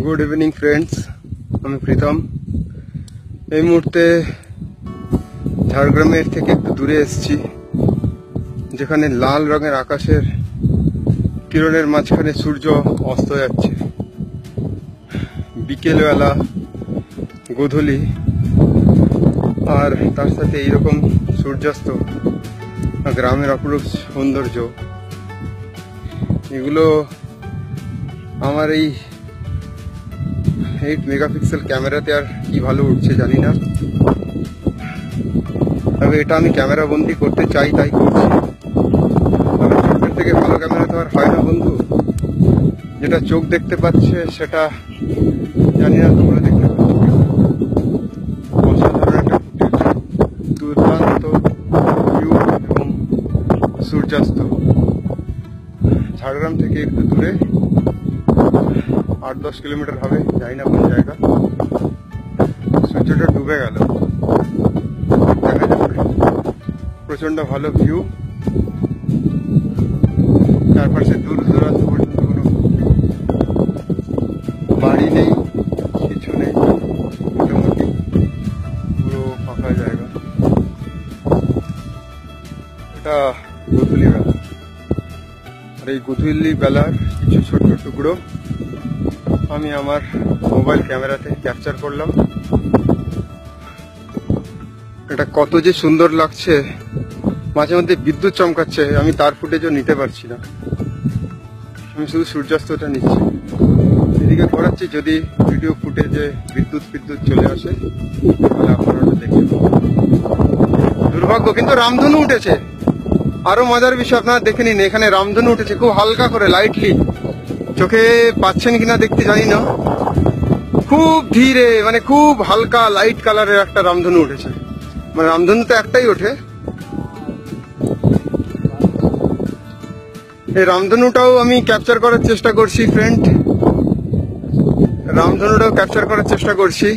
Good evening friends, আমি প্রীতম। এই মুহূর্তে ঝাড়গ্রামের থেকে একটু দূরে এসেছি, যেখানে লাল রঙের আকাশের কিরণের মাঝখানে সূর্য অস্ত যাচ্ছে। বিকেলবেলা, গোধূলি, আর তার সাথে এইরকম সূর্যাস্ত, গ্রামের অপরূপ সৌন্দর্য, এগুলো আমার এই 8 মেগাপিক্সেল ক্যামেরাতে আর কি ভালো উঠছে জানি না, তবে এটা আমি ক্যামেরা বন্দি করতে চাই, তাই করছি। তবে চোখের থেকে ভালো ক্যামেরা তো আর হয় না বন্ধু। যেটা চোখ দেখতে পাচ্ছে সেটা জানি না তোমরা দেখতে পাচ্ছ। অসাধারণ একটা ফুটেজ, দুর্দান্ত ভিউ এবং সূর্যাস্ত। ঝাড়গ্রাম থেকে একটু দূরে, 8-10 কিলোমিটার হবে, জানি না কোন জায়গা। সূর্যটা ডুবে গেল, দেখা যাবে। প্রচন্ড ভালো ভিউ, চারপাশে দূর দূরান্ত পর্যন্ত কোনো বাড়ি নেই, কিছু নেই, মোটামুটি পুরো ফাঁকা জায়গা। এটা গোধূলি বেলা, আর এই গোধূলি বেলার কিছু ছোট টুকরো আমি আমার মোবাইল ক্যামেরাতে ক্যাপচার করলাম। এটা কত যে সুন্দর লাগছে, মাঝে মধ্যে বিদ্যুৎ চমকাচ্ছে, আমি তার ফুটেজও নিতে পারছি না, আমি শুধু সূর্যাস্তটা নিচ্ছি। এদিকে করাচ্ছি, যদি ভিডিও ফুটেজে বিদ্যুৎ চলে আসে তাহলে আপনারা ওটা দেখে। দুর্ভাগ্য, কিন্তু রামধনু উঠেছে। আরো মজার বিষয় আপনারা দেখে নিন, এখানে রামধনু উঠেছে খুব হালকা করে, লাইটলি। চোখে পাচ্ছেন কিনা দেখতে জানি না, খুব ধীরে, মানে খুব হালকা লাইট কালারের একটা রামধনু উঠেছে। মানে রামধনু তো একটাই ওঠে, এই রামধনুটাও আমি ক্যাপচার করার চেষ্টা করছি ফ্রেন্ড, রামধনুটাও ক্যাপচার করার চেষ্টা করছি।